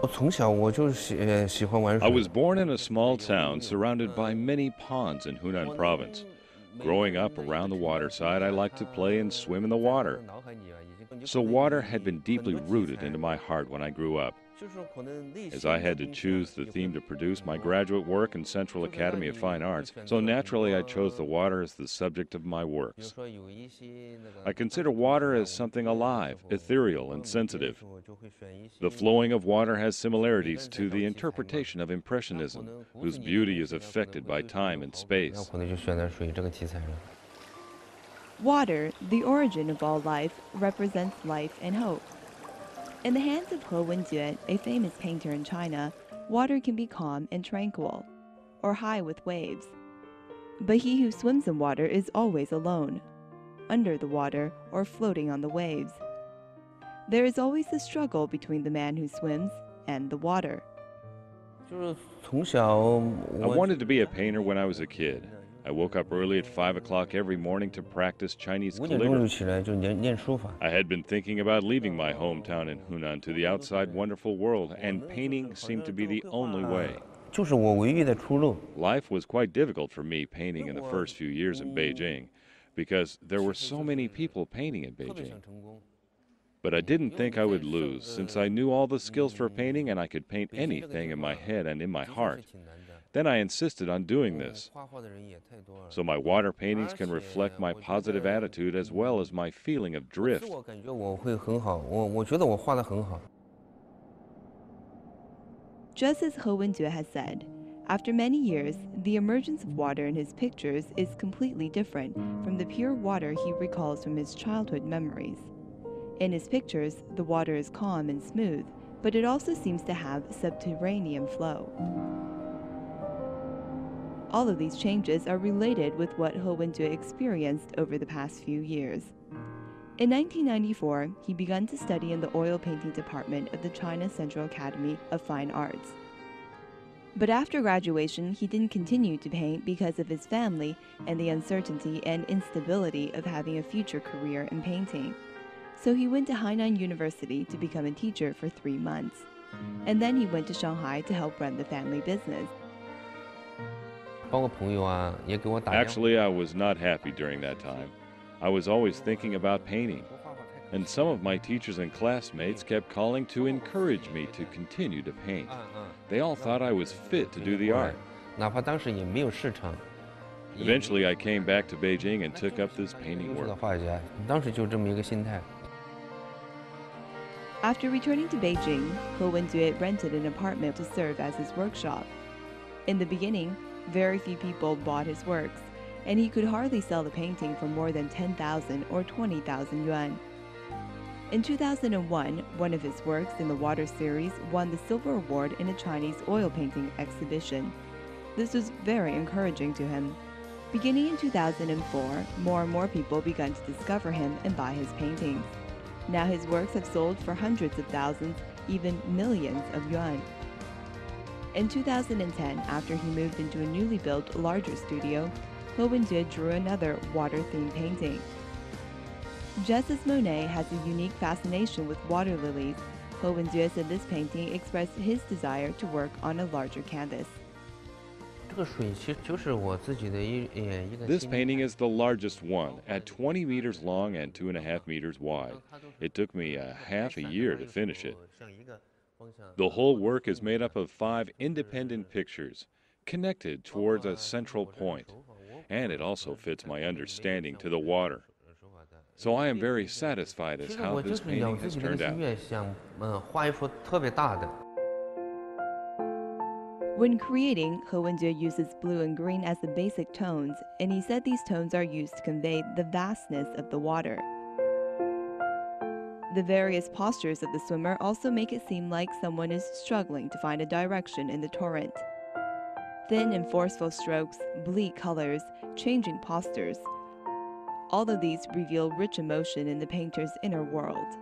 I was born in a small town surrounded by many ponds in Hunan province. Growing up around the waterside, I liked to play and swim in the water. So water had been deeply rooted into my heart when I grew up. As I had to choose the theme to produce my graduate work in Central Academy of Fine Arts, so naturally I chose the water as the subject of my works. I consider water as something alive, ethereal, and sensitive. The flowing of water has similarities to the interpretation of Impressionism, whose beauty is affected by time and space. Water, the origin of all life, represents life and hope. In the hands of He Wenjue, a famous painter in China, water can be calm and tranquil, or high with waves. But he who swims in water is always alone, under the water or floating on the waves. There is always the struggle between the man who swims and the water. I wanted to be a painter when I was a kid. I woke up early at 5 o'clock every morning to practice Chinese calligraphy. I had been thinking about leaving my hometown in Hunan to the outside wonderful world, and painting seemed to be the only way. Life was quite difficult for me painting in the first few years in Beijing, because there were so many people painting in Beijing. But I didn't think I would lose, since I knew all the skills for painting and I could paint anything in my head and in my heart. Then I insisted on doing this. So my water paintings can reflect my positive attitude as well as my feeling of drift. Just as He Wenjue has said, after many years, the emergence of water in his pictures is completely different from the pure water he recalls from his childhood memories. In his pictures, the water is calm and smooth, but it also seems to have subterranean flow. All of these changes are related with what He Wenjue experienced over the past few years. In 1994, he began to study in the oil painting department of the China Central Academy of Fine Arts. But after graduation, he didn't continue to paint because of his family and the uncertainty and instability of having a future career in painting. So he went to Hainan University to become a teacher for 3 months. And then he went to Shanghai to help run the family business. Actually, I was not happy during that time. I was always thinking about painting. And some of my teachers and classmates kept calling to encourage me to continue to paint. They all thought I was fit to do the art. Eventually, I came back to Beijing and took up this painting work. After returning to Beijing, He Wenjue rented an apartment to serve as his workshop. In the beginning, very few people bought his works, and he could hardly sell the painting for more than 10,000 or 20,000 yuan. In 2001, one of his works in the water series won the silver award in a Chinese oil painting exhibition. This was very encouraging to him. Beginning in 2004, more and more people began to discover him and buy his paintings. Now his works have sold for hundreds of thousands, even millions of yuan. In 2010, after he moved into a newly built, larger studio, He Wenjue drew another water-themed painting. Just as Monet has a unique fascination with water lilies, He Wenjue said this painting expressed his desire to work on a larger canvas. This painting is the largest one, at 20 meters long and 2.5 meters wide. It took me half a year to finish it. The whole work is made up of 5 independent pictures, connected towards a central point, and it also fits my understanding to the water. So I am very satisfied as how this painting has turned out. When creating, He Wenjue uses blue and green as the basic tones, and he said these tones are used to convey the vastness of the water. The various postures of the swimmer also make it seem like someone is struggling to find a direction in the torrent. Thin and forceful strokes, bleak colors, changing postures. All of these reveal rich emotion in the painter's inner world.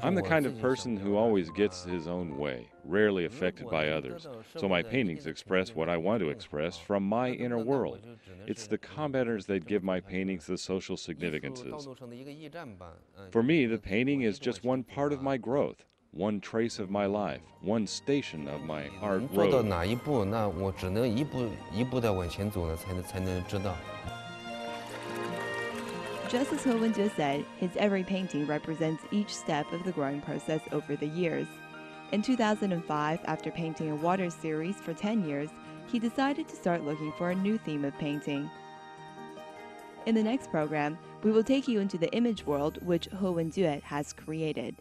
I'm the kind of person who always gets his own way, rarely affected by others. So my paintings express what I want to express from my inner world. It's the commenters that give my paintings the social significances. For me, the painting is just one part of my growth, one trace of my life, one station of my art road. Just as He Wenjue said, his every painting represents each step of the growing process over the years. In 2005, after painting a water series for 10 years, he decided to start looking for a new theme of painting. In the next program, we will take you into the image world which He Wenjue has created.